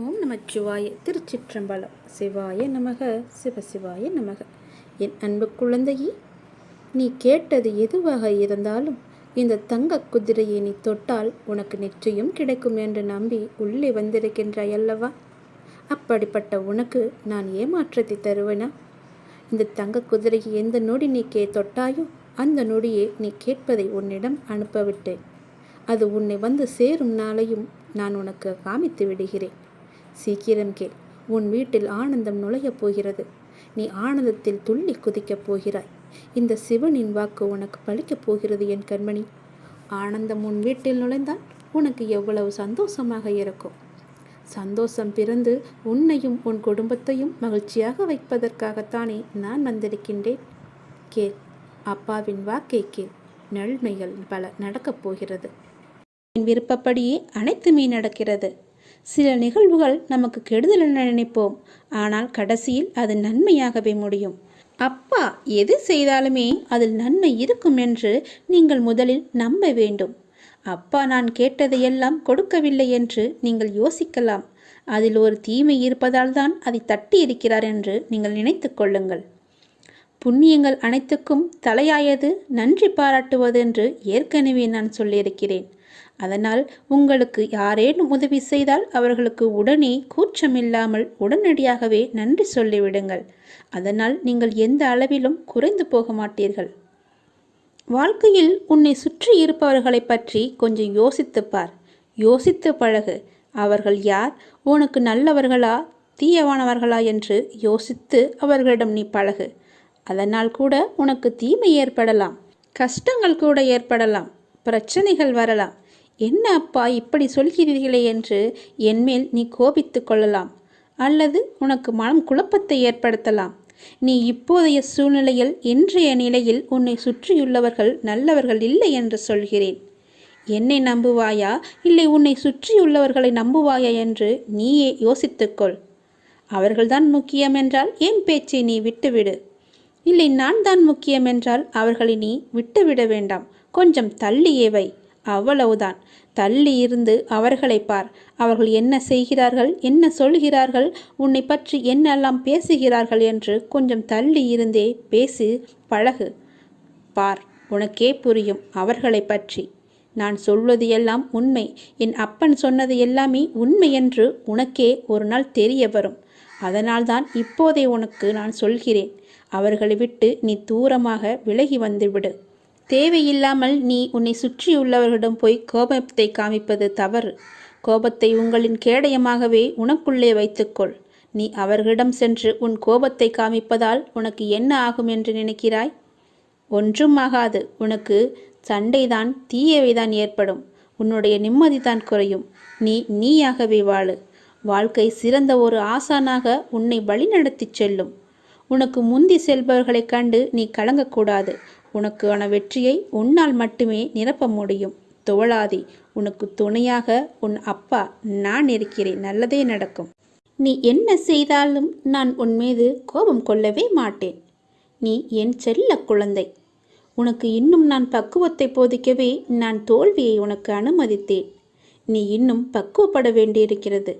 ஓம் நமச்சிவாய. திருச்சிற்றம்பலம். சிவாய நமக. சிவசிவாய நமக. என் அன்பு குழந்தையே, நீ கேட்டது எதுவாக இருந்தாலும் இந்த தங்க குதிரையை நீ தொட்டால் உனக்கு நிச்சயம் கிடைக்கும் என்று நம்பி உள்ளே வந்திருக்கின்றாய் அல்லவா? அப்படிப்பட்ட உனக்கு நான் ஏமாற்றத்தை தருவேனா? இந்த தங்க குதிரையை எந்த நொடி நீ தொட்டாயோ அந்த நொடியே நீ கேட்பதை உன்னிடம் அனுப்பவிட்டேன். அது உன்னை வந்து சேரும் நாளையும் நான் உனக்கு காமித்து விடுகிறேன். சீக்கிரம் கேள். உன் வீட்டில் ஆனந்தம் நுழையப் போகிறது. நீ ஆனந்தத்தில் துள்ளி குதிக்கப் போகிறாய். இந்த சிவனின் வாக்கு உனக்கு பலிக்கப் போகிறது என் கண்மணி. ஆனந்தம் உன் வீட்டில் நுழைந்தால் உனக்கு எவ்வளவு சந்தோஷமாக இருக்கும். சந்தோஷம் பிறந்து உன்னையும் உன் குடும்பத்தையும் மகிழ்ச்சியாக வைப்பதற்காகத்தானே நான் வந்திருக்கின்றேன். கேள், அப்பாவின் வாக்கை கேள். நன்மைகள் பல நடக்கப் போகிறது. என் விருப்பப்படியே அனைத்துமே நடக்கிறது. சில நிகழ்வுகள் நமக்கு கெடுதல் என நினைப்போம், ஆனால் கடைசியில் அது நன்மையாகவே முடியும். அப்பா எது செய்தாலுமே அதில் நன்மை இருக்கும் என்று நீங்கள் முதலில் நம்ப வேண்டும். அப்பா நான் கேட்டதையெல்லாம் கொடுக்கவில்லை என்று நீங்கள் யோசிக்கலாம். அதில் ஒரு தீமை இருப்பதால் தான் அதை தட்டி இருக்கிறார் என்று நீங்கள் நினைத்து கொள்ளுங்கள். புண்ணியங்கள் அனைத்துக்கும் தலையாயது நன்றி பாராட்டுவது என்று ஏற்கனவே நான் சொல்லியிருக்கிறேன். அதனால் உங்களுக்கு யாரேனும் உதவி செய்தால் அவர்களுக்கு உடனே கூச்சமில்லாமல் உடனடியாகவே நன்றி சொல்லிவிடுங்கள். அதனால் நீங்கள் எந்த அளவிலும் குறைந்து போக மாட்டீர்கள். வாழ்க்கையில் உன்னை சுற்றி இருப்பவர்களை பற்றி கொஞ்சம் யோசித்துப்பார். யோசித்து பழகு. அவர்கள் யார், உனக்கு நல்லவர்களா தீயவானவர்களா என்று யோசித்து அவர்களிடம் நீ பழகு. அதனால் கூட உனக்கு தீமை ஏற்படலாம், கஷ்டங்கள் கூட ஏற்படலாம், பிரச்சனைகள் வரலாம். என்ன அப்பா இப்படி சொல்கிறீர்களே என்று என்மேல் நீ கோபித்து கொள்ளலாம், அல்லது உனக்கு மனம் குழப்பத்தை ஏற்படுத்தலாம். நீ இப்போதைய சூழ்நிலையில், இன்றைய நிலையில் உன்னை சுற்றியுள்ளவர்கள் நல்லவர்கள் இல்லை என்று சொல்கிறேன். என்னை நம்புவாயா இல்லை உன்னை சுற்றியுள்ளவர்களை நம்புவாயா என்று நீயே யோசித்துக்கொள். அவர்கள்தான் முக்கியம் என்றால் என் பேச்சை நீ விட்டுவிடு. இல்லை நான் தான் முக்கியம் என்றால் அவர்களை நீ விட்டுவிட வேண்டாம். கொஞ்சம் தள்ளியே வை. அவ்வளவுதான். தள்ளி இருந்து அவர்களை பார். அவர்கள் என்ன செய்கிறார்கள், என்ன சொல்கிறார்கள், உன்னை பற்றி என்னெல்லாம் பேசுகிறார்கள் என்று கொஞ்சம் தள்ளி இருந்தே பேசி பழகு. பார், உனக்கே புரியும் அவர்களை பற்றி. நான் சொல்வது எல்லாம் உண்மை. என் அப்பன் சொன்னது எல்லாமே உண்மை என்று உனக்கே ஒரு நாள் தெரிய வரும். அதனால்தான் இப்போதே உனக்கு நான் சொல்கிறேன். அவர்களை விட்டு நீ தூரமாக விலகி வந்துவிடு. தேவையில்லாமல் நீ உன்னை சுற்றியுள்ளவர்களிடம் போய் கோபத்தை காமிப்பது தவறு. கோபத்தை உங்களின் கேடயமாகவே உனக்குள்ளே வைத்துக்கொள். நீ அவர்களிடம் சென்று உன் கோபத்தை காமிப்பதால் உனக்கு என்ன ஆகும் என்று நினைக்கிறாய்? ஒன்றும் ஆகாது. உனக்கு சண்டைதான், தீயவைதான் ஏற்படும். உன்னுடைய நிம்மதிதான் குறையும். நீயாகவே வாழு. வாழ்க்கை சிறந்த ஒரு ஆசானாக உன்னை வழிநடத்தி செல்லும். உனக்கு முந்தி செல்பவர்களைக் கண்டு நீ கலங்கக்கூடாது. உனக்கான வெற்றியை உன்னால் மட்டுமே நிரப்ப முடியும். தோழாதே. உனக்கு துணையாக உன் அப்பா நான் இருக்கிறேன். நல்லதே நடக்கும். நீ என்ன செய்தாலும் நான் உன் மீது கோபம் கொள்ளவே மாட்டேன். நீ என் செல்ல குழந்தை. உனக்கு இன்னும் நான் பக்குவத்தை போதிக்கவே நான் தோல்வியை உனக்கு அனுமதித்தேன். நீ இன்னும் பக்குவப்பட வேண்டியிருக்கிறது.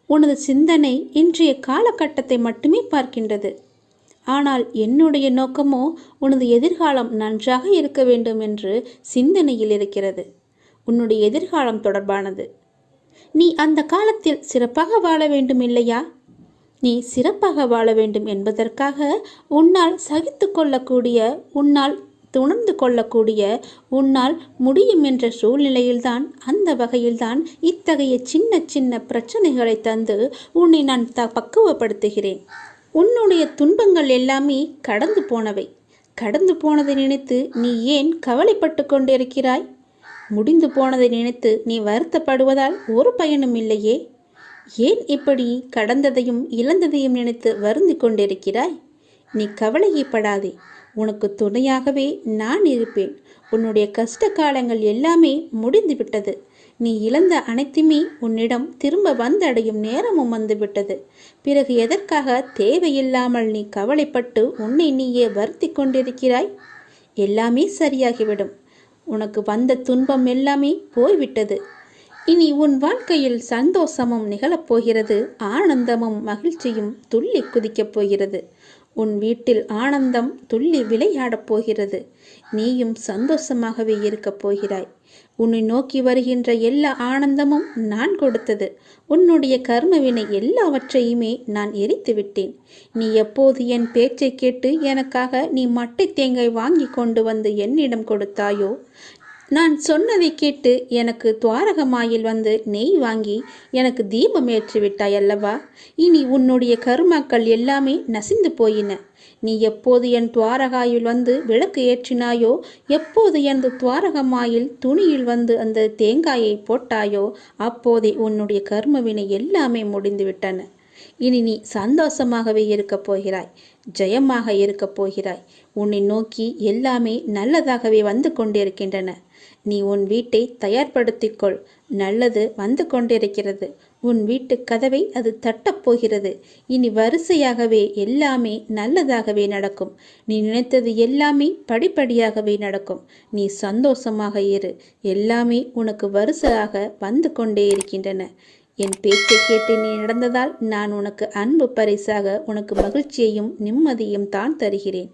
உனது சிந்தனை இன்றைய காலகட்டத்தை மட்டுமே பார்க்கின்றது. ஆனால் என்னுடைய நோக்கமோ உனது எதிர்காலம் நன்றாக இருக்க வேண்டும் என்று சிந்தனையில் இருக்கிறது. உன்னுடைய எதிர்காலம் தொடர்பானது. நீ அந்த காலத்தில் சிறப்பாக வாழ வேண்டும் இல்லையா? நீ சிறப்பாக வாழ வேண்டும் என்பதற்காக உன்னால் சகித்து கொள்ளக்கூடிய, உன்னால் உணர்ந்து கொள்ளக்கூடிய, உன்னால் முடியும் என்ற சூழ்நிலையில்தான், அந்த வகையில்தான் இத்தகைய சின்ன சின்ன பிரச்சனைகளை தந்து உன்னை நான் பக்குவப்படுத்துகிறேன். உன்னுடைய துன்பங்கள் எல்லாமே கடந்து போனவை. கடந்து போனதை நினைத்து நீ ஏன் கவலைப்பட்டு கொண்டிருக்கிறாய்? முடிந்து போனதை நினைத்து நீ வருத்தப்படுவதால் ஒரு பயனும் இல்லையே. ஏன் இப்படி கடந்ததையும் இழந்ததையும் நினைத்து வருந்தி கொண்டிருக்கிறாய்? நீ கவலையப்படாதே. உனக்கு துணையாகவே நான் இருப்பேன். உன்னுடைய கஷ்ட காலங்கள் எல்லாமே முடிந்து விட்டது. நீ இழந்த அனைத்துமே உன்னிடம் திரும்ப வந்தடையும் நேரமும் வந்துவிட்டது. பிறகு எதற்காக தேவையில்லாமல் நீ கவலைப்பட்டு உன்னை நீயே வருத்தி கொண்டிருக்கிறாய்? எல்லாமே சரியாகிவிடும். உனக்கு வந்த துன்பம் எல்லாமே போய்விட்டது. இனி உன் வாழ்க்கையில் சந்தோஷமும் நிகழப்போகிறது, ஆனந்தமும் மகிழ்ச்சியும் துள்ளி குதிக்கப் போகிறது. உன் வீட்டில் ஆனந்தம் துள்ளி விளையாடப் போகிறது. நீயும் சந்தோஷமாகவே இருக்கப் போகிறாய். உன்னை நோக்கி வருகின்ற எல்லா ஆனந்தமும் நான் கொடுத்தது. உன்னுடைய கர்மவினை எல்லாவற்றையுமே நான் எரித்து விட்டேன். நீ எப்போது என் பேச்சை கேட்டு எனக்காக நீ மட்டை தேங்காய் வாங்கி கொண்டு வந்து என்னிடம் கொடுத்தாயோ, நான் சொன்னதை கேட்டு எனக்கு துவாரகமாயில் வந்து நெய் வாங்கி எனக்கு தீபம் ஏற்றி விட்டாய் அல்லவா? இனி உன்னுடைய கருமாக்கள் எல்லாமே நசிந்து போயின. நீ எப்போது என் துவாரகாயில் வந்து விளக்கு ஏற்றினாயோ, எப்போது எனது துவாரகமாயில் துணியில் வந்து அந்த தேங்காயை போட்டாயோ, அப்போதே உன்னுடைய கர்மவினை எல்லாமே முடிந்து விட்டன. இனி நீ சந்தோஷமாகவே இருக்கப் போகிறாய், ஜெயமாக இருக்கப் போகிறாய். உன்னை நோக்கி எல்லாமே நல்லதாகவே வந்து கொண்டிருக்கின்றன. நீ உன் வீட்டை தயார்படுத்திக்கொள். நல்லது வந்து கொண்டிருக்கிறது. உன் வீட்டு கதவை அது தட்டப்போகிறது. இனி வரிசையாகவே எல்லாமே நல்லதாகவே நடக்கும். நீ நினைத்தது எல்லாமே படிப்படியாகவே நடக்கும். நீ சந்தோஷமாக இரு. எல்லாமே உனக்கு வரிசையாக வந்து கொண்டே இருக்கின்றன. என் பேச்சை கேட்டு நீ நடந்ததால் நான் உனக்கு அன்பு பரிசாக உனக்கு மகிழ்ச்சியையும் நிம்மதியும் தான் தருகிறேன்.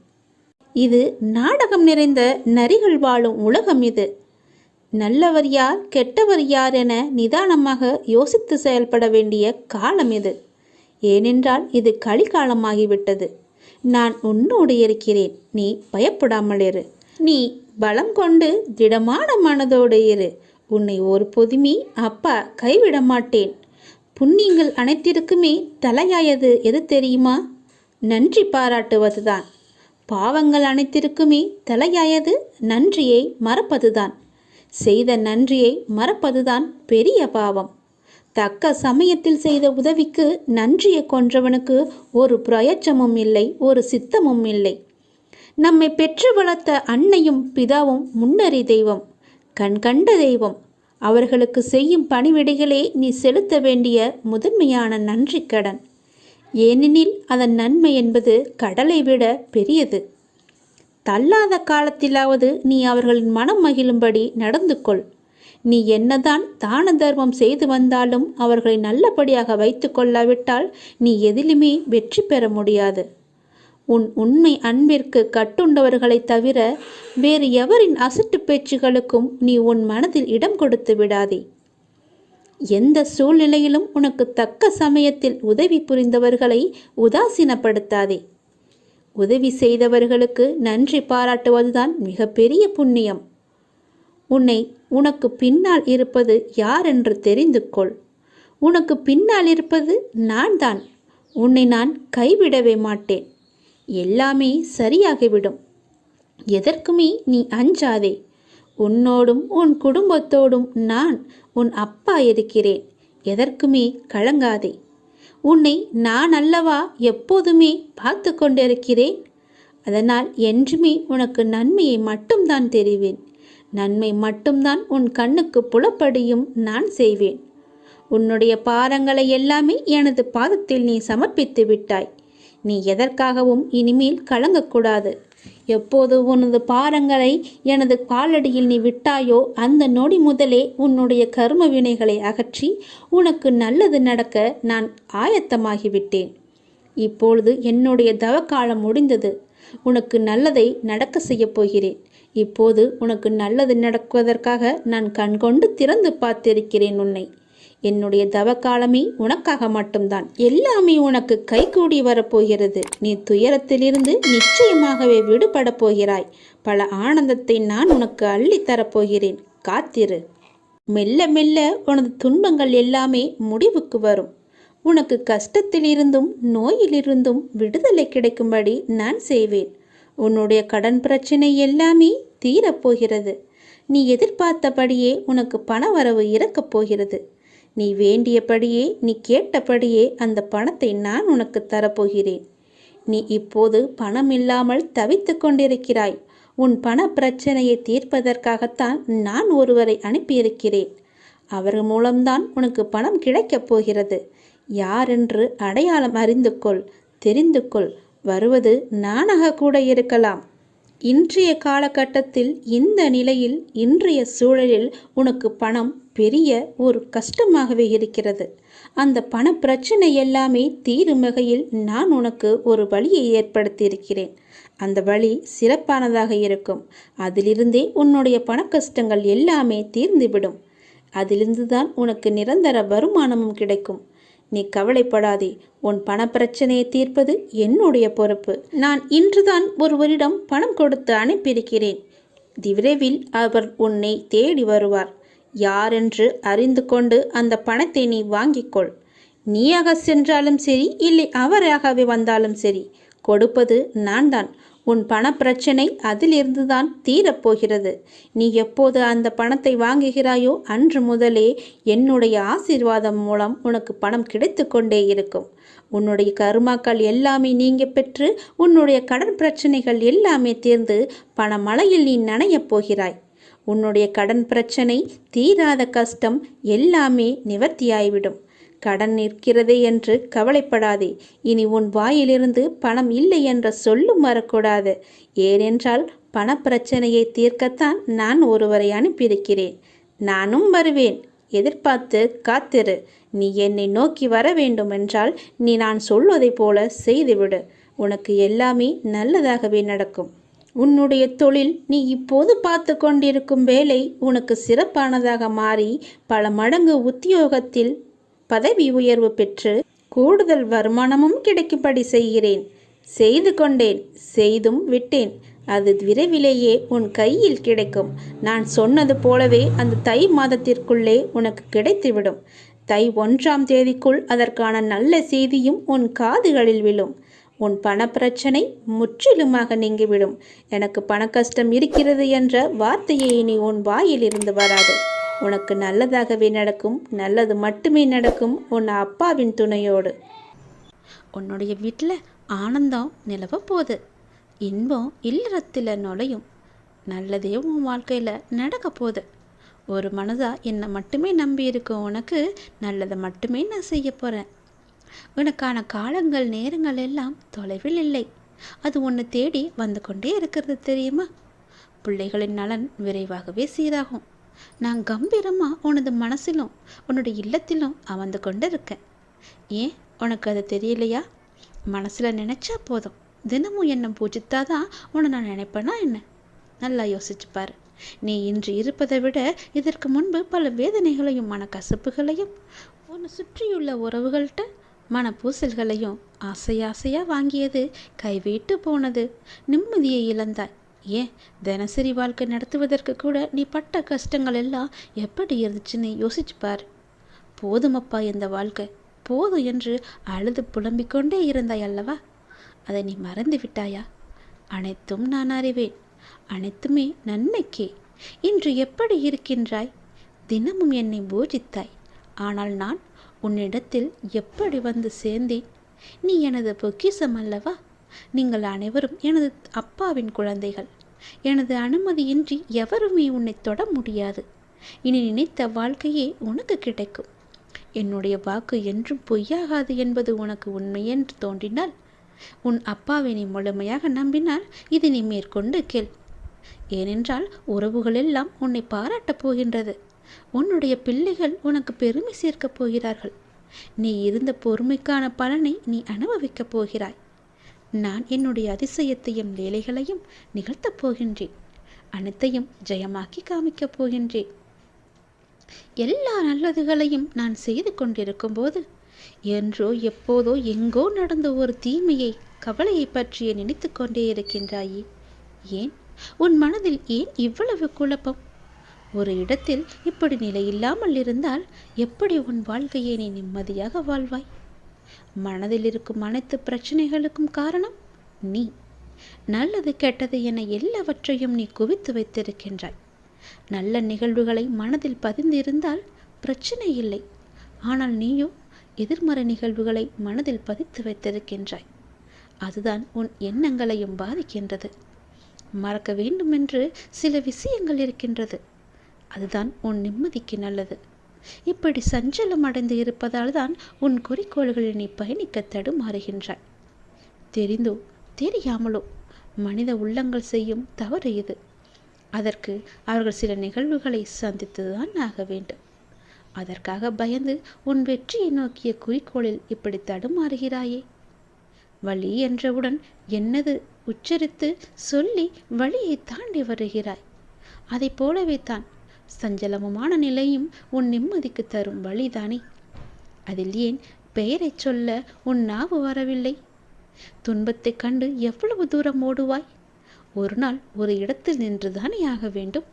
இது நாடகம் நிறைந்த நரிகள் வாழும் உலகம். இது நல்லவர் யார் கெட்டவர் யார் என நிதானமாக யோசித்து செயல்பட வேண்டிய காலம் இது. ஏனென்றால் இது கலிகாலமாகிவிட்டது. நான் உன்னோடு இருக்கிறேன். நீ பயப்படாமல் இரு. நீ பலம் கொண்டு திடமான மனதோடு இரு. உன்னை ஒரு பொதுமி அப்பா கைவிட மாட்டேன். புண்ணியங்கள் அனைத்திற்குமே தலையாயது எது தெரியுமா? நன்றி பாராட்டுவதுதான். பாவங்கள் அனைத்திற்குமே தலையாயது நன்றியை மறப்பதுதான். செய்த நன்றியை மறப்பதுதான் பெரிய பாவம். தக்க சமயத்தில் செய்த உதவிக்கு நன்றியை கொன்றவனுக்கு ஒரு பிரயோஜனமும் இல்லை, ஒரு சித்தமும் இல்லை. நம்மை பெற்று வளர்த்த அன்னையும் பிதாவும் முன்னறி தெய்வம், கண்கண்ட தெய்வம். அவர்களுக்கு செய்யும் பணிவிடைகளே நீ செலுத்த வேண்டிய முதன்மையான நன்றி கடன். ஏனெனில் அதன் நன்மை என்பது கடலை விட பெரியது. தள்ளாத காலத்திலாவது நீ அவர்களின் மனம் மகிழும்படி நடந்து கொள். நீ என்னதான் தான தர்மம் செய்து வந்தாலும் அவர்களை நல்லபடியாக வைத்து கொள்ளாவிட்டால் நீ எதிலுமே வெற்றி பெற முடியாது. உன் உண்மை அன்பிற்கு கட்டுண்டவர்களை தவிர வேறு எவரின் அசட்டு பேச்சுகளுக்கும் நீ உன் மனதில் இடம் கொடுத்து விடாதே. எந்த சூழ்நிலையிலும் உனக்கு தக்க சமயத்தில் உதவி புரிந்தவர்களை உதாசீனப்படுத்தாதே. உதவி செய்தவர்களுக்கு நன்றி பாராட்டுவதுதான் மிகப்பெரிய புண்ணியம். உனக்கு பின்னால் இருப்பது யார் என்று தெரிந்து கொள். உனக்கு பின்னால் இருப்பது நான் தான். உன்னை நான் கைவிடவே மாட்டேன். எல்லாமே சரியாகிவிடும். எதற்குமே நீ அஞ்சாதே. உன்னோடும் உன் குடும்பத்தோடும் நான் உன் அப்பா இருக்கிறேன். எதற்குமே கலங்காதே. உன்னை நான் அல்லவா எப்போதுமே பார்த்து கொண்டிருக்கிறேன். அதனால் என்றுமே உனக்கு நன்மையை மட்டும்தான் தெரிவேன். நன்மை மட்டும்தான் உன் கண்ணுக்கு புலப்படியும் நான் செய்வேன். உன்னுடைய பாரங்களை எல்லாமே எனது பாதத்தில் நீ சமர்ப்பித்து விட்டாய். நீ எதற்காகவும் இனிமேல் கலங்கக்கூடாது. எப்போது உனது பாரங்களை எனது காலடியில் நீ விட்டாயோ அந்த நொடி முதலே உன்னுடைய கர்ம வினைகளை அகற்றி உனக்கு நல்லது நடக்க நான் ஆயத்தமாகிவிட்டேன். இப்பொழுது என்னுடைய தவக்காலம் முடிந்தது. உனக்கு நல்லதை நடக்க செய்யப் போகிறேன். இப்போது உனக்கு நல்லது நடக்குவதற்காக நான் கண்கொண்டு திறந்து பார்த்திருக்கிறேன் உன்னை. என்னுடைய தவக்காலமே உனக்காக மட்டும்தான். எல்லாமே உனக்கு கைகூடி வரப்போகிறது. நீ துயரத்திலிருந்து நிச்சயமாகவே விடுபட போகிறாய். பல ஆனந்தத்தை நான் உனக்கு அள்ளித்தரப்போகிறேன். காத்திரு. மெல்ல மெல்ல உனது துன்பங்கள் எல்லாமே முடிவுக்கு வரும். உனக்கு கஷ்டத்திலிருந்தும் நோயிலிருந்தும் விடுதலை கிடைக்கும்படி நான் செய்வேன். உன்னுடைய கடன் பிரச்சனை எல்லாமே தீரப்போகிறது. நீ எதிர்பார்த்தபடியே உனக்கு பண வரவு இறக்கப் போகிறது. நீ வேண்டியபடியே நீ கேட்டபடியே அந்த பணத்தை நான் உனக்கு தரப்போகிறேன். நீ இப்போது பணம் இல்லாமல் தவித்து கொண்டிருக்கிறாய். உன் பண பிரச்சனையை தீர்ப்பதற்காகத்தான் நான் ஒருவரை அனுப்பியிருக்கிறேன். அவர் மூலம்தான் உனக்கு பணம் கிடைக்கப் போகிறது. யாரென்று அடையாளம் அறிந்து கொள், தெரிந்து கொள். வருவது நானாக கூட இருக்கலாம். இன்றைய காலகட்டத்தில் இந்த நிலையில் இன்றைய சூழலில் உனக்கு பணம் பெரிய ஒரு கஷ்டமாகவே இருக்கிறது. அந்த பண பிரச்சனை எல்லாமே தீரும் வகையில் நான் உனக்கு ஒரு வழியை ஏற்படுத்தியிருக்கிறேன். அந்த வழி சிறப்பானதாக இருக்கும். அதிலிருந்தே உன்னுடைய பண கஷ்டங்கள் எல்லாமே தீர்ந்துவிடும். அதிலிருந்து தான் உனக்கு நிரந்தர வருமானமும் கிடைக்கும். நீ கவலைப்படாதே. உன் பண பிரச்சனையை தீர்ப்பது என்னுடைய பொறுப்பு. நான் இன்றுதான் ஒருவரிடம் பணம் கொடுத்து அனுப்பியிருக்கிறேன். விரைவில் அவர் உன்னை தேடி வருவார். யாரென்று அறிந்து கொண்டு அந்த பணத்தை நீ வாங்கிக்கொள். நீயாக சென்றாலும் சரி, இல்லை அவராகவே வந்தாலும் சரி, கொடுப்பது நான் தான். உன் பண பிரச்சனை அதிலிருந்து தான் தீரப்போகிறது. நீ எப்போது அந்த பணத்தை வாங்குகிறாயோ அன்று முதலே என்னுடைய ஆசீர்வாதம் மூலம் உனக்கு பணம் கிடைத்து கொண்டே இருக்கும். உன்னுடைய கருமாக்கள் எல்லாமே நீங்க பெற்று உன்னுடைய கடன் பிரச்சனைகள் எல்லாமே தீர்ந்து பணமழையில் நீ நனையப் போகிறாய். உன்னுடைய கடன் பிரச்சனை, தீராத கஷ்டம் எல்லாமே நிவர்த்தியாய்விடும். கடன் நிற்கிறதே என்று கவலைப்படாதே. இனி உன் வாயிலிருந்து பணம் இல்லை என்ற சொல்லும் வரக்கூடாது. ஏனென்றால் பண பிரச்சனையை தீர்க்கத்தான் நான் ஒருவரை அனுப்பியிருக்கிறேன். நானும் வருவேன். எதிர்பார்த்து காத்திரு. நீ என்னை நோக்கி வர வேண்டுமென்றால் நீ நான் சொல்வதை போல செய்துவிடு. உனக்கு எல்லாமே நல்லதாகவே நடக்கும். உன்னுடைய தொழில், நீ இப்போது பார்த்து கொண்டிருக்கும் வேலை உனக்கு சிறப்பானதாக மாறி பல மடங்கு உத்தியோகத்தில் பதவி உயர்வு பெற்று கூடுதல் வருமானமும் கிடைக்கும்படி செய்கிறேன். செய்து கொண்டேன், செய்தும் விட்டேன். அது விரைவிலேயே உன் கையில் கிடைக்கும். நான் சொன்னது போலவே அந்த தை மாதத்திற்குள்ளே உனக்கு கிடைத்துவிடும். தை 1ஆம் தேதிக்குள் அதற்கான நல்ல செய்தியும் உன் காதுகளில் விழும். உன் பண பிரச்சனை முற்றிலுமாக நீங்கிவிடும். எனக்கு பண கஷ்டம் இருக்கிறது என்ற வார்த்தையை இனி உன் வாயிலிருந்து வராது. உனக்கு நல்லதாகவே நடக்கும். நல்லது மட்டுமே நடக்கும். உன் அப்பாவின் துணையோடு. உன்னுடைய வீட்டில் ஆனந்தம் நிலவ போகுது. இன்பம் இல்லறத்தில் நுழையும். நல்லதே உன் வாழ்க்கையில் நடக்க போகுது. ஒரு மனதா என்னை மட்டுமே நம்பி இருக்கும் உனக்கு நல்லதை மட்டுமே நான் செய்ய போகிறேன். உனக்கான காலங்கள் நேரங்கள் எல்லாம் தொலைவில் இல்லை. அது உன்னை தேடி வந்து கொண்டே இருக்கிறது தெரியுமா? பிள்ளைகளின் நலன் விரைவாகவே சீராகும். நான் கம்பீரமாக உனது மனசிலும் உன்னுடைய இல்லத்திலும் அமர்ந்து கொண்டு இருக்கேன். ஏன் உனக்கு அது தெரியலையா? மனசில் நினச்சா போதும். தினமும் என்னை பூஜித்தாதான் உன்னை நான் நினைப்பேனா என்ன? நல்லா யோசிச்சுப்பார். நீ இன்று இருப்பதை விட இதற்கு முன்பு பல வேதனைகளையும் மனக்கசப்புகளையும் உன்னை சுற்றியுள்ள உறவுகள்கிட்ட மனப்பூசல்களையும் ஆசையாக வாங்கியது கைவிட்டு போனது. நிம்மதியை இழந்தாய். ஏன் தினசரி வாழ்க்கை நடத்துவதற்கு கூட நீ பட்ட கஷ்டங்கள் எல்லாம் எப்படி இருந்துச்சுன்னு யோசிச்சுப்பார். போதுமப்பா இந்த வாழ்க்கை, போதும் என்று அழுது புலம்பிக்கொண்டே இருந்தாய் அல்லவா? அதை நீ மறந்து விட்டாயா? அனைத்தும் நான் அறிவேன். அனைத்துமே நன்மைக்கே. இன்று எப்படி இருக்கின்றாய்? தினமும் என்னை பூஜித்தாய். ஆனால் நான் உன்னிடத்தில் எப்படி வந்து சேர்ந்தேன்? நீ எனது பொக்கிஷம் அல்லவா? நீங்கள் அனைவரும் எனது அப்பாவின் குழந்தைகள். எனது அனுமதியின்றி எவருமே உன்னை தொட முடியாது. இனி நினைத்த வாழ்க்கையே உனக்கு கிடைக்கும். என்னுடைய வாக்கு என்றும் பொய்யாகாது என்பது உனக்கு உண்மையென்று தோன்றினால், உன் அப்பாவை நீ முழுமையாக நம்பினால் இது நீ மேற்கொண்டு கேள். ஏனென்றால் உறவுகளெல்லாம் உன்னை பாராட்டப் போகின்றது. உன்னுடைய பிள்ளைகள் உனக்கு பெருமை சேர்க்கப் போகிறார்கள். நீ இருந்த பொறுமைக்கான பலனை நீ அனுபவிக்கப் போகிறாய். நான் என்னுடைய அதிசயத்தையும் வேலைகளையும் நிகழ்த்தப் போகின்றேன். அனைத்தையும் ஜெயமாக்கி காமிக்கப் போகின்றேன். எல்லா நல்லதுகளையும் நான் செய்து கொண்டிருக்கும் போது என்றோ எப்போதோ எங்கோ நடந்த ஒரு தீமையை, கவலையை பற்றிய நினைத்து கொண்டே இருக்கின்றாயே. ஏன் உன் மனதில் ஏன் இவ்வளவு குழப்பம்? ஒரு இடத்தில் இப்படி நிலையில்லாமல் இருந்தால் எப்படி உன் வாழ்க்கையை நீ நிம்மதியாக வாழ்வாய்? மனதில் இருக்கும் அனைத்து பிரச்சனைகளுக்கும் காரணம் நீ. நல்லது கெட்டது என எல்லாவற்றையும் நீ குவித்து வைத்திருக்கின்றாய். நல்ல நிகழ்வுகளை மனதில் பதிந்திருந்தால் பிரச்சனை இல்லை. ஆனால் நீயோ எதிர்மறை நிகழ்வுகளை மனதில் பதித்து வைத்திருக்கின்றாய். அதுதான் உன் எண்ணங்களையும் பாதிக்கின்றது. மறக்க வேண்டுமென்று சில விஷயங்கள் இருக்கின்றது. அதுதான் உன் நிம்மதிக்கு நல்லது. இப்படி சஞ்சலம் அடைந்து இருப்பதால் தான் உன் குறிக்கோள்களில் நீ பயணிக்க தடுமாறுகின்றாய். தெரிந்தோ தெரியாமலோ மனித உள்ளங்கள் செய்யும் தவறு இது. அதற்கு அவர்கள் சில நிகழ்வுகளை சந்தித்துதான் ஆக வேண்டும். அதற்காக பயந்து உன் வெற்றியை நோக்கிய குறிக்கோளில் இப்படி தடுமாறுகிறாயே. வழி என்றவுடன் என்னது உச்சரித்து சொல்லி வழியை தாண்டி வருகிறாய். அதை போலவே தான் சஞ்சலமுமான நிலையும் உன் நிம்மதிக்கு தரும் வழிதானே. அதில் ஏன் பெயரை சொல்ல உன் நாவு வரவில்லை? துன்பத்தை கண்டு எவ்வளவு தூரம் ஓடுவாய்? ஒரு நாள் ஒரு இடத்தில் நின்றுதானே ஆக வேண்டும்.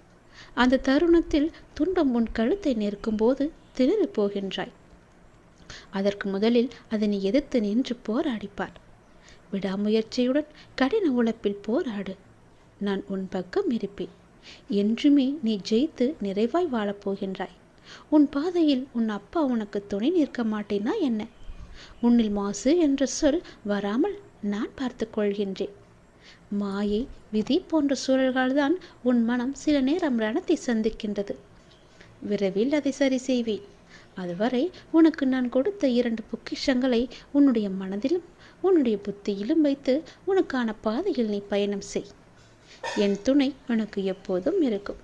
அந்த தருணத்தில் துன்பம் உன் கழுத்தை நெருக்கும் போது திணறி போகின்றாய். அதற்கு முதலில் அதனை எதிர்த்து நின்று போராடிப்பார். விடாமுயற்சியுடன் கடின உழைப்பில் போராடு. நான் உன் பக்கம் இருப்பேன். என்றுமே நீ ஜெயித்து நிறைவாய் வாழப்போகின்றாய். உன் பாதையில் உன் அப்பா உனக்கு துணை நிற்க மாட்டேனா என்ன? உன்னில் மாசு என்ற சொல் வராமல் நான் பார்த்து கொள்கின்றேன். மாயை, விதி போன்ற சூழல்கள்தான் உன் மனம் சில நேரம் ரணத்தை சந்திக்கின்றது. விரைவில் அதை சரி செய்வேன். அதுவரை உனக்கு நான் கொடுத்த 2 பொக்கிஷங்களை உன்னுடைய மனதிலும் உன்னுடைய புத்தியிலும் வைத்து உனக்கான பாதையில் நீ பயணம் செய். என் துணை உனக்கு எப்போதும் இருக்கும்.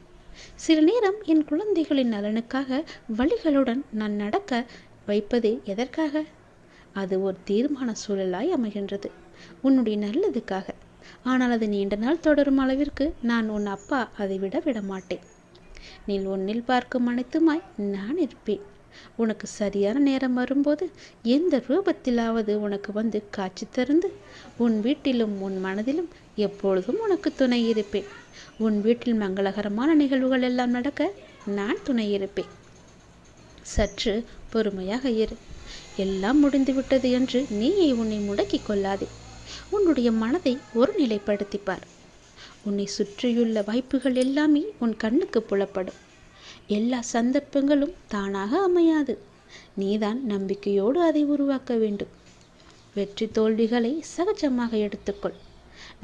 சில நேரம் என் குழந்தைகளின் நலனுக்காக வழிகளுடன் நான் நடக்க வைப்பது எதற்காக? அது ஒரு தீர்மான சூழலாய் அமைகின்றது, உன்னுடைய நல்லதுக்காக. ஆனால் அது நீண்ட நாள் தொடரும் அளவிற்கு நான் உன் அப்பா அதை விட மாட்டேன். நீ உன்னில் பார்க்கும் அனைத்துமாய் நான் இருப்பேன். உனக்கு சரியான நேரம் வரும்போது எந்த ரூபத்திலாவது உனக்கு வந்து காட்சி தருந்து உன் வீட்டிலும் உன் மனதிலும் எப்பொழுதும் உனக்கு துணை இருப்பேன். உன் வீட்டில் மங்களகரமான நிகழ்வுகள் எல்லாம் நடக்க நான் துணை இருப்பேன். சற்று பொறுமையாக இரு. எல்லாம் முடிந்துவிட்டது என்று நீயே உன்னை முடக்கிக் கொள்ளாதே. உன்னுடைய மனதை ஒரு நிலைப்படுத்திப்பார். உன்னை சுற்றியுள்ள வாய்ப்புகள் எல்லாமே உன் கண்ணுக்கு புலப்படும். எல்லா சந்தர்ப்பங்களும் தானாக அமையாது. நீதான் நம்பிக்கையோடு அதை உருவாக்க வேண்டும். வெற்றி தோல்விகளை சகஜமாக எடுத்துக்கொள்.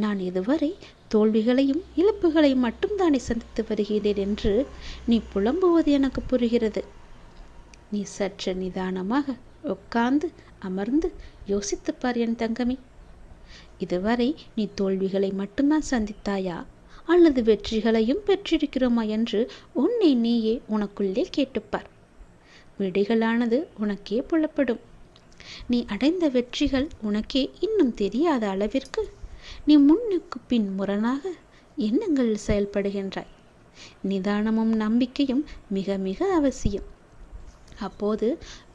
நான் இதுவரை தோல்விகளையும் இழப்புகளையும் மட்டும்தானே சந்தித்து வருகிறேன் என்று நீ புலம்புவது எனக்கு புரிகிறது. நீ சற்று நிதானமாக உட்கார்ந்து அமர்ந்து யோசித்துப்பார் என் தங்கமே. இதுவரை நீ தோல்விகளை மட்டும்தான் சந்தித்தாயா அல்லது வெற்றிகளையும் பெற்றிருக்கிறோமா என்று உன்னை நீயே உனக்குள்ளே கேட்டுப்பார். விடைகளானது உனக்கே புலப்படும். நீ அடைந்த வெற்றிகள் உனக்கே இன்னும் தெரியாத அளவிற்கு நீ முன்னுக்கு பின் முரணாக எண்ணங்களில் செயல்படுகின்றாய். நிதானமும் நம்பிக்கையும் மிக மிக அவசியம். அப்போது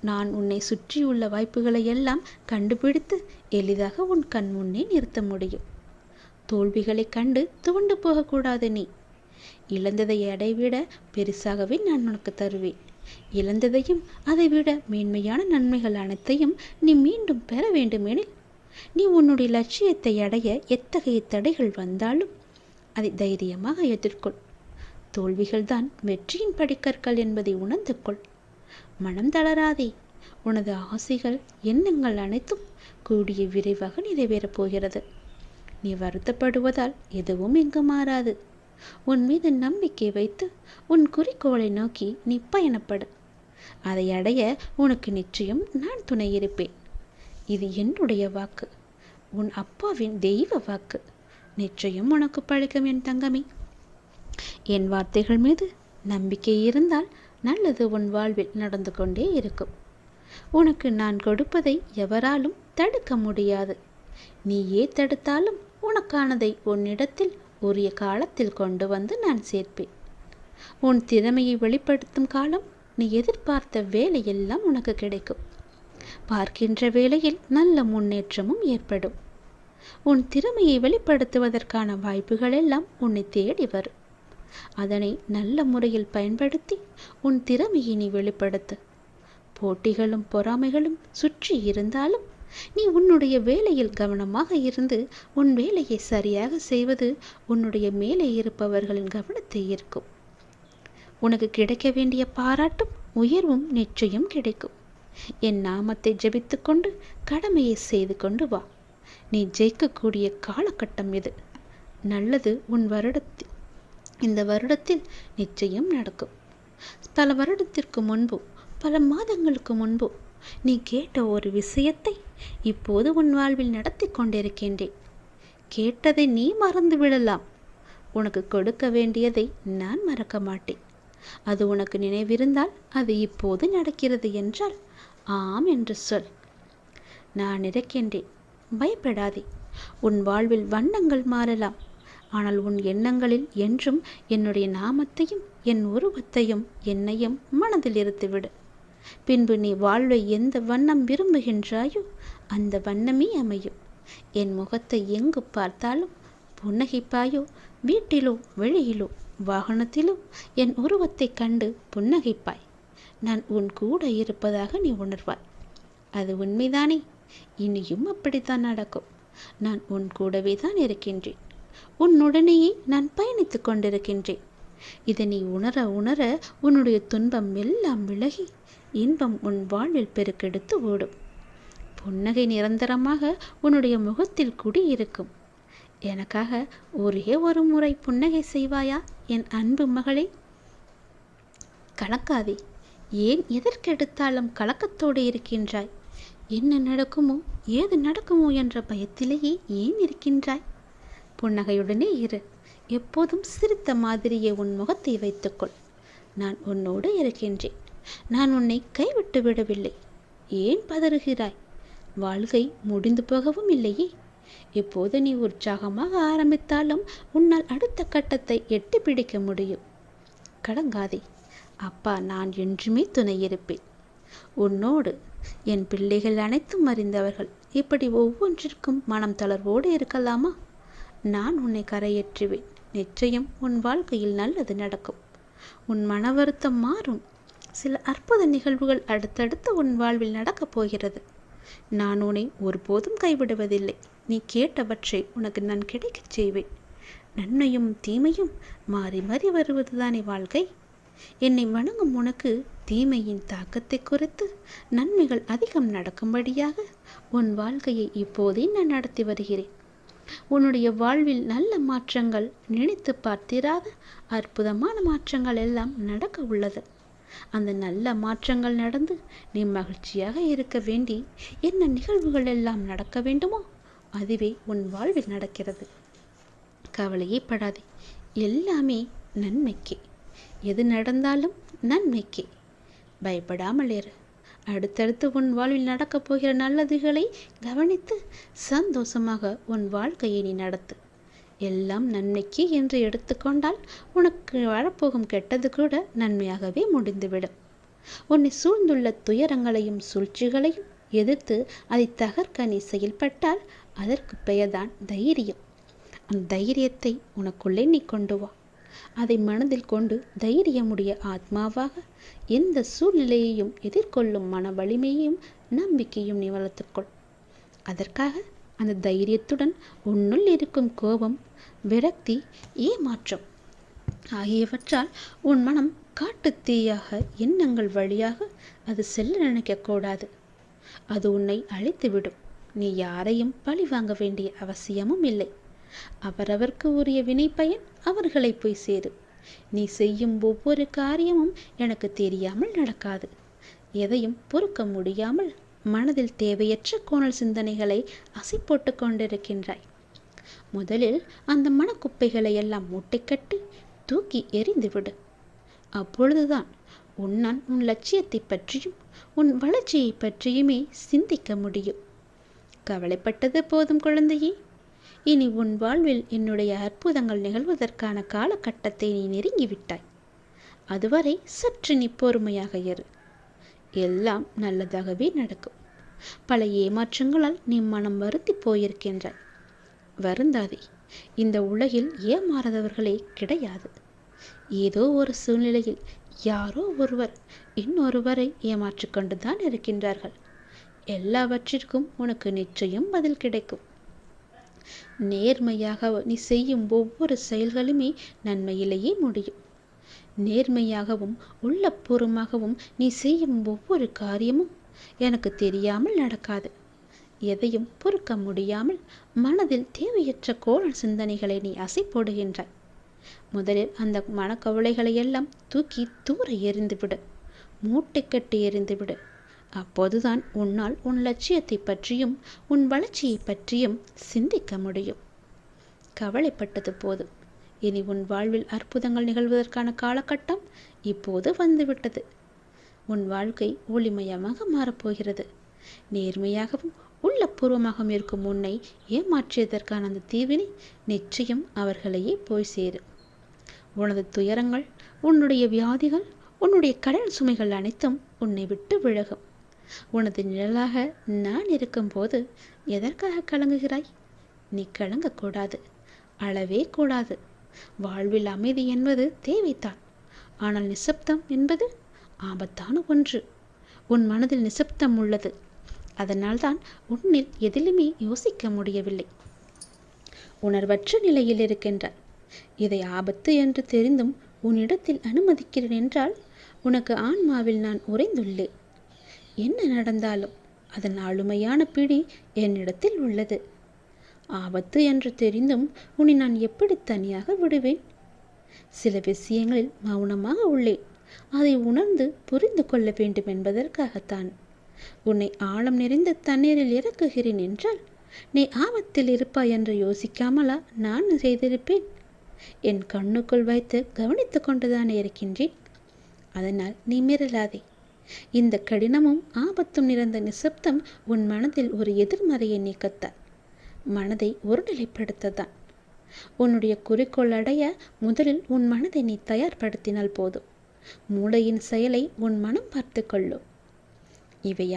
நான் உன்னை சுற்றியுள்ள வாய்ப்புகளை எல்லாம் கண்டுபிடித்து எளிதாக உன் கண் முன்னே நிறுத்த முடியும். தோல்விகளை கண்டு துவண்டு போகக்கூடாது. நீ இழந்ததை அடைவிட பெருசாகவே நான் உனக்கு தருவேன். இழந்ததையும் அதைவிட மேன்மையான நன்மைகள் அனைத்தையும் நீ மீண்டும் பெற வேண்டுமெனில் நீ உன்னுடைய லட்சியத்தை அடைய எத்தகைய தடைகள் வந்தாலும் அதை தைரியமாக எதிர்கொள். தோல்விகள்தான் வெற்றியின் படிக்கற்கள் என்பதை உணர்ந்து கொள். மனம் தளராதே. உனது ஆசைகள் எண்ணங்கள் அனைத்தும் கூடிய விரைவாக நிறைவேறப் போகிறது. நீ வருத்தப்படுவதால் எதுவும் இங்கு மாறாது. உன் மீது நம்பிக்கை வைத்து உன் குறிக்கோளை நோக்கி நீ பயணப்படு. அதை அடைய உனக்கு நிச்சயம் நான் துணை இருப்பேன். இது என்னுடைய வாக்கு, உன் அப்பாவின் தெய்வ வாக்கு. நிச்சயம் உனக்கு பழிக்கும் என் தங்கமே. என் வார்த்தைகள் மீது நம்பிக்கை இருந்தால் நல்லது உன் வாழ்வில் நடந்து கொண்டே இருக்கும். உனக்கு நான் கொடுப்பதை எவராலும் தடுக்க முடியாது. நீயே தடுத்தாலும் உனக்கானதை உன்னிடத்தில் உரிய காலத்தில் கொண்டு வந்து நான் சேர்ப்பேன். உன் திறமையை வெளிப்படுத்தும் காலம் நீ எதிர்பார்த்த வேலையெல்லாம் உனக்கு கிடைக்கும். பார்க்கின்ற வேளையில் நல்ல முன்னேற்றமும் ஏற்படும். உன் திறமையை வெளிப்படுத்துவதற்கான வாய்ப்புகள் எல்லாம் உன்னை தேடி வரும். அதனை நல்ல முறையில் பயன்படுத்தி உன் திறமையை நீ வெளிப்படுத்து. போட்டிகளும் பொறாமைகளும் சுற்றி இருந்தாலும் நீ உன்னுடைய வேலையில் கவனமாக இருந்து உன் வேலையை சரியாக செய்வது உன்னுடைய மேலே இருப்பவர்களின் கவனத்தை ஈர்க்கும். உனக்கு கிடைக்க வேண்டிய பாராட்டும் உயர்வும் நிச்சயம் கிடைக்கும். என் நாமத்தை ஜெபித்து கொண்டு கடமையை செய்து கொண்டு வா. நீ ஜெயிக்கக்கூடிய காலகட்டம் இது. நல்லது இந்த வருடத்தில் நிச்சயம் நடக்கும். பல வருடத்திற்கு முன்பு, பல மாதங்களுக்கு முன்பு நீ கேட்ட ஒரு விஷயத்தை இப்போது உன் வாழ்வில் நடத்தி கொண்டிருக்கின்றேன். கேட்டதை நீ மறந்து விடலாம். உனக்கு கொடுக்க வேண்டியதை நான் மறக்க மாட்டேன். அது உனக்கு நினைவிருந்தால் அது இப்போது நடக்கிறது என்றால் ஆம் என்று சொல். நான் இருக்கின்றேன், பயப்படாதே. உன் வாழ்வில் வண்ணங்கள் மாறலாம், ஆனால் உன் எண்ணங்களில் என்றும் என்னுடைய நாமத்தையும் என் உருவத்தையும் என்னையும் மனதில் இருத்துவிடு. பின்பு நீ வாழ்வை எந்த வண்ணம் விரும்புகின்றாயோ அந்த வண்ணமே அமையும். என் முகத்தை எங்கு பார்த்தாலும் புன்னகைப்பாயோ, வீட்டிலோ வெளியிலோ வாகனத்திலோ என் உருவத்தை கண்டு புன்னகைப்பாய். நான் உன் கூட இருப்பதாக நீ உணர்வாய். அது உண்மைதானே? இனியும் அப்படித்தான் நடக்கும். நான் உன் கூடவே தான் இருக்கின்றேன். உன்னுடனேயே நான் பயணித்து கொண்டிருக்கின்றேன். இதை நீ உணர உணர உன்னுடைய துன்பம் எல்லாம் விலகி இன்பம் உன் வாழ்வில் பெருக்கெடுத்து ஓடும். புன்னகை நிரந்தரமாக உன்னுடைய முகத்தில் குடியிருக்கும். எனக்காக ஒரே ஒரு முறை புன்னகை செய்வாயா என் அன்பு மகளே? கலக்காதே. ஏன் எதற்கெடுத்தாலும் கலக்கத்தோடு இருக்கின்றாய்? என்ன நடக்குமோ ஏது நடக்குமோ என்ற பயத்திலேயே ஏன் இருக்கின்றாய்? புன்னகையுடனே இரு. எப்போதும் சிரித்த மாதிரியே உன் முகத்தை வைத்துக்கொள். நான் உன்னோடு இருக்கின்றேன். நான் உன்னை கைவிட்டு விடவில்லை. ஏன் பதறுகிறாய்? வாழ்க்கை முடிந்து போகவும் இல்லையே. இப்போது நீ உற்சாகமாக ஆரம்பித்தாலும் உன்னால் அடுத்த கட்டத்தை எட்டி பிடிக்க முடியும். கலங்காதே. அப்பா நான் என்றுமே துணை இருப்பேன். உன்னோடு என் பிள்ளைகள் அனைத்தும் அறிந்தவர்கள் இப்படி ஒவ்வொன்றிற்கும் மனம் தளர்வோடு இருக்கலாமா? நான் உன்னை கரையேற்றுவேன். நிச்சயம் உன் வாழ்க்கையில் நல்லது நடக்கும். உன் மன வருத்தம் மாறும். சில அற்புத நிகழ்வுகள் அடுத்தடுத்து உன் வாழ்வில் நடக்கப் போகிறது. நான் உன்னை ஒருபோதும் கைவிடுவதில்லை. நீ கேட்டவற்றை உனக்கு நான் கிடைக்கச் செய்வேன். நன்மையும் தீமையும் மாறி மாறி வருவதுதானே வாழ்க்கை. என்னை வணங்கும் உனக்கு தீமையின் தாக்கத்தை குறைத்து நன்மைகள் அதிகம் நடக்கும்படியாக உன் வாழ்க்கையை இப்போதே நான் நடத்தி வருகிறேன். உன்னுடைய வாழ்வில் நல்ல மாற்றங்கள், நினைத்து பார்த்திராத அற்புதமான மாற்றங்கள் எல்லாம் நடக்க உள்ளது. அந்த நல்ல மாற்றங்கள் நடந்து நீ மகிழ்ச்சியாக இருக்க வேண்டி என்ன நிகழ்வுகள் எல்லாம் நடக்க வேண்டுமோ அதுவே உன் வாழ்வில் நடக்கிறது. கவலையே படாதே. எல்லாமே நன்மைக்கே. எது நடந்தாலும் நன்மைக்கே. பயப்படாமல் இரு. அடுத்தடுத்து உன் வாழ்வில் நடக்கப் போகிற நல்லதுகளை கவனித்து சந்தோஷமாக உன் வாழ்க்கையை நீ நடத்து. எல்லாம் நன்மைக்கு என்று எடுத்துக்கொண்டால் உனக்கு வரப்போகும் கெட்டது கூட நன்மையாகவே முடிந்துவிடும். உன்னை சூழ்ந்துள்ள துயரங்களையும் சூழ்ச்சிகளையும் எதிர்த்து அதை தகர்க்க நீ செயல்பட்டால் அதற்கு பெயர்தான் தைரியம். அந்த தைரியத்தை உனக்குள்ளே நீ கொண்டு வா. அதை மனதில் கொண்டு தைரியமுடைய ஆத்மாவாக எந்த சூழ்நிலையையும் எதிர்கொள்ளும் மன வலிமையையும் நம்பிக்கையும் நீ வளர்த்துக்கொள். அதற்காக அந்த தைரியத்துடன் உன்னுள் இருக்கும் கோபம், விரக்தி, ஏமாற்றம் ஆகியவற்றால் உன் மனம் காட்டுத்தீயாக எண்ணங்கள் வழியாக அது செல்ல நினைக்கக்கூடாது. அது உன்னை அழித்துவிடும். நீ யாரையும் பழி வாங்க வேண்டிய அவசியமும் இல்லை. அவரவர்க்கு உரிய வினை பயன் அவர்களை போய் சேரும். நீ செய்யும் ஒவ்வொரு காரியமும் எனக்கு தெரியாமல் நடக்காது. எதையும் பொறுக்க முடியாமல் மனதில் தேவையற்ற கோணல் சிந்தனைகளை அசை போட்டு கொண்டிருக்கின்றாய். முதலில் அந்த மனக்குப்பைகளை எல்லாம் மூட்டை கட்டி தூக்கி எறிந்துவிடு. அப்பொழுதுதான் உன்னால் உன் லட்சியத்தை பற்றியும் உன் வளர்ச்சியை பற்றியுமே சிந்திக்க முடியும். கவலைப்பட்டது போதும் குழந்தையே. இனி உன் வாழ்வில் என்னுடைய அற்புதங்கள் நிகழ்வதற்கான காலகட்டத்தை நீ நெருங்கிவிட்டாய். அதுவரை சற்று நீ பொறுமையாக இரு. எல்லாம் நல்லதாகவே நடக்கும். பல ஏமாற்றங்களால் நீ மனம் வருத்தி போயிருக்கின்றாய். வருந்தாதே. இந்த உலகில் ஏமாறாதவர்களே கிடையாது. ஏதோ ஒரு சூழ்நிலையில் யாரோ ஒருவர் இன்னொருவரை ஏமாற்றிக்கொண்டுதான் இருக்கின்றார்கள். எல்லாவற்றிற்கும் உனக்கு நிச்சயம் பதில் கிடைக்கும். நேர்மையாக நீ செய்யும் ஒவ்வொரு செயல்களுமே நன்மையிலேயே முடியும். நேர்மையாகவும் உள்ளபூர்வமாகவும் நீ செய்யும் ஒவ்வொரு காரியமும் எனக்கு தெரியாமல் நடக்காது. எதையும் பொறுக்க முடியாமல் மனதில் தேவையற்ற கோணல் சிந்தனைகளை நீ அசை போடுகின்றாய். முதலில் அந்த மனக்கவலைகளை எல்லாம் தூக்கி தூர எறிந்துவிடு. மூட்டை கட்டி எறிந்துவிடு. அப்போதுதான் உன்னால் உன் லட்சியத்தை பற்றியும் உன் வளர்ச்சியை பற்றியும் சிந்திக்க முடியும். கவலைப்பட்டது போதும். இனி உன் வாழ்வில் அற்புதங்கள் நிகழ்வதற்கான காலகட்டம் இப்போது வந்துவிட்டது. உன் வாழ்க்கை ஒளிமயமாக மாறப்போகிறது. நேர்மையாகவும் உள்ளபூர்வமாகவும் இருக்கும் உன்னை ஏமாற்றியதற்கான அந்த தீவினை நிச்சயம் அவர்களையே போய் சேரும். உனது துயரங்கள், உன்னுடைய வியாதிகள், உன்னுடைய கடன் சுமைகள் அனைத்தும் உன்னை விட்டு விலகும். உனது நிழலாக நான் இருக்கும்போது எதற்காக கலங்குகிறாய்? நீ கலங்கக்கூடாது, அழவே கூடாது. வாழ்வில் அமைதி என்பது தேவைத்தான். ஆனால் நிசப்தம் என்பது ஆபத்தான ஒன்று. உன் மனதில் நிசப்தம் உள்ளது. அதனால்தான் உன்னில் எதிலுமே யோசிக்க முடியவில்லை. உணர்வற்ற நிலையில் இருக்கின்றாய். இதை ஆபத்து என்று தெரிந்தும் உன்னிடத்தில் அனுமதிக்கிறேன் என்றால் உனக்கு ஆன்மாவில் நான் உறைந்துள்ளேன். என்ன நடந்தாலும் அதன் ஆளுமையான பிடி என்னிடத்தில் உள்ளது. ஆபத்து என்று தெரிந்தும் உன்னை நான் எப்படி தனியாக விடுவேன்? சில விஷயங்களில் மௌனமாக உள்ளேன். அதை உணர்ந்து புரிந்து கொள்ள வேண்டும் என்பதற்காகத்தான். உன்னை ஆழம் நிறைந்த தண்ணீரில் இறக்குகிறேன் என்றால் நீ ஆபத்தில் இருப்பாய் என்று யோசிக்காமலா நான் செய்திருப்பேன்? என் கண்ணுக்குள் வைத்து கவனித்து கொண்டுதானே இருக்கின்றேன். அதனால் நீ மிரளாதே. இந்த கடினமும் ஆபத்தும் நிறைந்த நிசப்தம் உன் மனதில் ஒரு எதிர்மறையை நீக்கத்தான், மனதை ஒருநிலைப்படுத்தத்தான். உன்னுடைய குறிக்கோள் அடைய முதலில் உன் மனதை நீ தயார்படுத்தினால் போதும். மூளையின் செயலை உன் மனம் பார்த்து கொள்ளும். இவை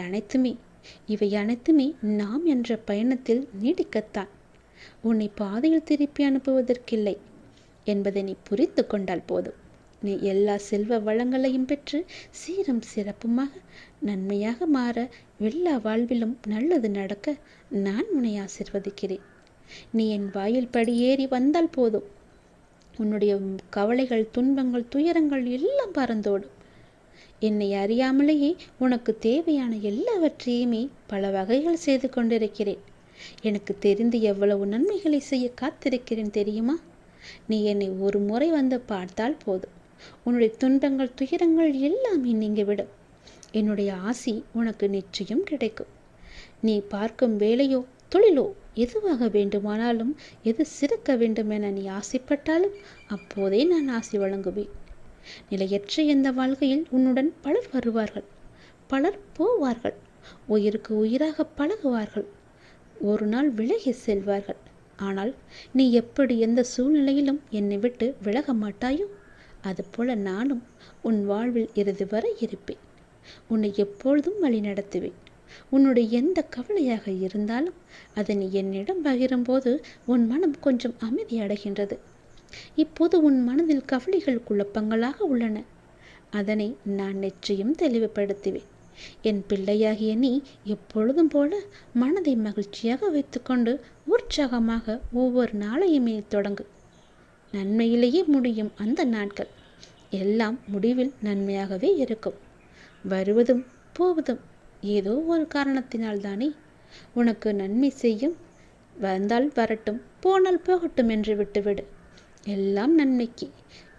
அனைத்துமே நாம் என்ற பயணத்தில் நீடிக்கத்தான். உன்னை பாதையில் திருப்பி அனுப்புவதற்கில்லை என்பதை நீ புரிந்து கொண்டால் போதும். நீ எல்லா செல்வ வளங்களையும் பெற்று சீரும் சிறப்புமாக நன்மையாக மாற, எல்லா வாழ்விலும் நல்லது நடக்க நான் உன்னை ஆசிர்வதிக்கிறேன். நீ என் வாயில் படியேறி வந்தால் போதும். உன்னுடைய கவலைகள், துன்பங்கள், துயரங்கள் எல்லாம் பறந்தோடும். என்னை அறியாமலேயே உனக்கு தேவையான எல்லாவற்றையுமே பல வகைகள் செய்து கொண்டிருக்கிறேன். எனக்கு தெரிந்து எவ்வளவு நன்மைகளை செய்ய காத்திருக்கிறேன் தெரியுமா? நீ என்னை ஒரு முறை வந்து பார்த்தால் போதும். உன்னுடைய துன்பங்கள், துயரங்கள் எல்லாமே நீங்கிவிடும். என்னுடைய ஆசி உனக்கு நிச்சயம் கிடைக்கும். நீ பார்க்கும் வேலையோ தொழிலோ எதுவாக வேண்டுமானாலும், எது சிறக்க வேண்டும் என நீ ஆசைப்பட்டாலும் அப்போதே நான் ஆசி வழங்குவேன். நிலையற்ற இந்த வாழ்க்கையில் உன்னுடன் பலர் வருவார்கள், பலர் போவார்கள். உயிருக்கு உயிராக பழகுவார்கள், ஒரு நாள் விலகி செல்வார்கள். ஆனால் நீ எப்படி எந்த சூழ்நிலையிலும் என்னை விட்டு விலக மாட்டாயோ அதுபோல நானும் உன் வாழ்வில் இறுதி வரை இருப்பேன். உன்னை எப்பொழுதும் வழி நடத்துவேன். உன்னுடைய எந்த கவலையாக இருந்தாலும் அதை நீ என்னிடம் பகிரும்போது உன் மனம் கொஞ்சம் அமைதி அடைகின்றது. இப்போது உன் மனதில் கவலைகள் குழப்பங்களாக உள்ளன. அதனை நான் நிச்சயம் தெளிவுபடுத்துவேன். என் பிள்ளையாகிய நீ எப்பொழுதும் போல மனதை மகிழ்ச்சியாக வைத்துக்கொண்டு உற்சாகமாக ஒவ்வொரு நாளையுமே தொடங்கு. நன்மையிலேயே முடியும் அந்த நாட்கள் எல்லாம் முடிவில் நன்மையாகவே இருக்கும். வருவதும் போவதும் ஏதோ ஒரு காரணத்தினால் தானே. உனக்கு நன்மை செய்யும். வந்தால் வரட்டும், போனால் போகட்டும் என்று விட்டுவிடு. எல்லாம் நன்மைக்கு.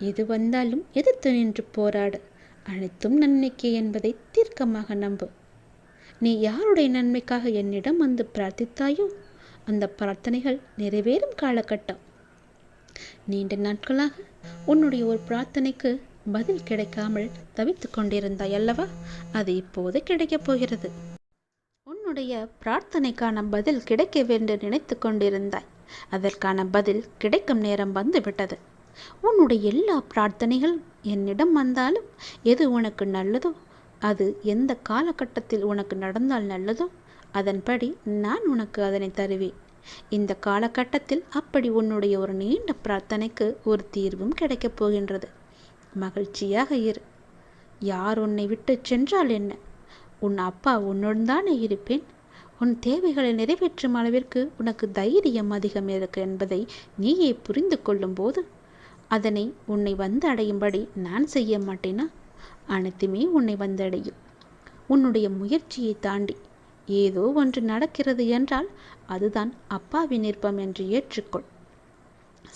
எது வந்தாலும் எதிர்த்து நின்று போராடு. அனைத்தும் நன்மைக்கு என்பதை தீர்க்கமாக நம்பு. நீ யாருடைய நன்மைக்காக என்னிடம் வந்து பிரார்த்தித்தாயோ அந்த பிரார்த்தனைகள் நிறைவேறும் காலகட்டம். நீண்ட நாட்களாக உன்னுடைய ஒரு பிரார்த்தனைக்கு பதில் கிடைக்காமல் தவித்து கொண்டிருந்தாய் அல்லவா? அது இப்போது கிடைக்கப் போகிறது. உன்னுடைய பிரார்த்தனைக்கான பதில் கிடைக்க வேண்டும் நினைத்து கொண்டிருந்தாய். அதற்கான பதில் கிடைக்கும் நேரம் வந்துவிட்டது. உன்னுடைய எல்லா பிரார்த்தனைகள் என்னிடம் வந்தாலும் எது உனக்கு நல்லதோ, அது எந்த காலகட்டத்தில் உனக்கு நடந்தால் நல்லதோ அதன்படி நான் உனக்கு அதனை தருவேன். இந்த காலகட்டத்தில் அப்படி உன்னுடைய ஒரு நீண்ட பிரார்த்தனைக்கு ஒரு தீர்வும் கிடைக்கப் போகின்றது. மகிழ்ச்சியாக இரு. யார் உன்னை விட்டு சென்றால் என்ன? உன் அப்பா உன்னுடன் தானே இருப்பேன். உன் தேவைகளை நிறைவேற்றும் அளவிற்கு உனக்கு தைரியம் அதிகம் இருக்கு என்பதை நீயே புரிந்து கொள்ளும் போது அதனை உன்னை வந்து அடையும்படி நான் செய்ய மாட்டேனா? அனைத்துமே உன்னை வந்தடையும். உன்னுடைய முயற்சியை தாண்டி ஏதோ ஒன்று நடக்கிறது என்றால் அதுதான் அப்பாவின் விருப்பம் என்று ஏற்றுக்கொள்.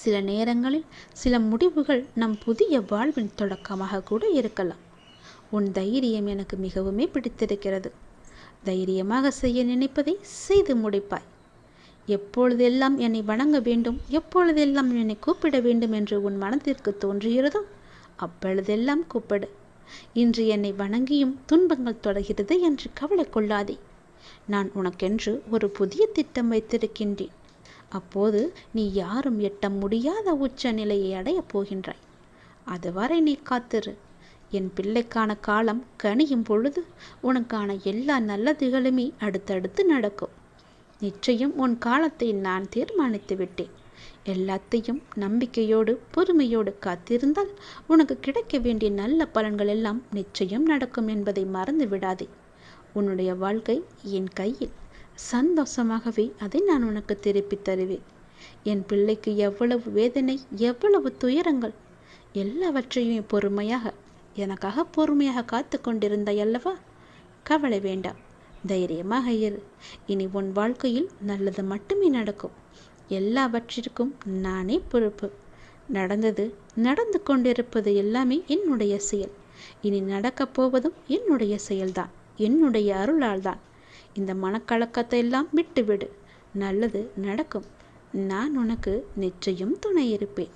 சில நேரங்களில் சில முடிவுகள் நம் புதிய வாழ்வின் தொடக்கமாக கூட இருக்கலாம். உன் தைரியம் எனக்கு மிகவுமே பிடித்திருக்கிறது. தைரியமாக செய்ய நினைப்பதை செய்து முடிப்பாய். எப்பொழுதெல்லாம் என்னை வணங்க வேண்டும், எப்பொழுதெல்லாம் என்னை கூப்பிட வேண்டும் என்று உன் மனத்திற்கு தோன்றுகிறதோ அப்பொழுதெல்லாம் கூப்பிடு. இன்று என்னை வணங்கியும் துன்பங்கள் தொடர்கிறது என்று கவலை கொள்ளாதே. நான் உனக்கென்று ஒரு புதிய திட்டம் வைத்திருக்கின்றேன். அப்போது நீ யாரும் எட்ட முடியாத உச்ச நிலையை அடையப் போகின்றாய். அதுவரை நீ காத்திரு. என் பிள்ளைக்கான காலம் கனியும் பொழுது உனக்கான எல்லா நல்லதுகளுமே அடுத்தடுத்து நடக்கும். நிச்சயம் உன் காலத்தை நான் தீர்மானித்து விட்டேன். எல்லாத்தையும் நம்பிக்கையோடு பொறுமையோடு காத்திருந்தால் உனக்கு கிடைக்க வேண்டிய நல்ல பலன்கள் எல்லாம் நிச்சயம் நடக்கும் என்பதை மறந்து விடாதே. உன்னுடைய வாழ்க்கை என் கையில். சந்தோஷமாகவே அதை நான் உனக்கு திருப்பி தருவேன். என் பிள்ளைக்கு எவ்வளவு வேதனை, எவ்வளவு துயரங்கள், எல்லாவற்றையும் பொறுமையாக எனக்காக பொறுமையாக காத்து கொண்டிருந்தாய் அல்லவா? கவலை வேண்டாம், தைரியமாக இரு. இனி உன் வாழ்க்கையில் நல்லது மட்டுமே நடக்கும். எல்லாவற்றிற்கும் நானே பொறுப்பு. நடந்தது, நடந்து கொண்டிருப்பது எல்லாமே என்னுடைய செயல். இனி நடக்கப் போவதும் என்னுடைய செயல்தான், என்னுடைய அருளால் தான். இந்த மனக்கலக்கத்தை எல்லாம் விட்டுவிடு. நல்லது நடக்கும். நான் உனக்கு நிச்சயம் துணை இருப்பேன்.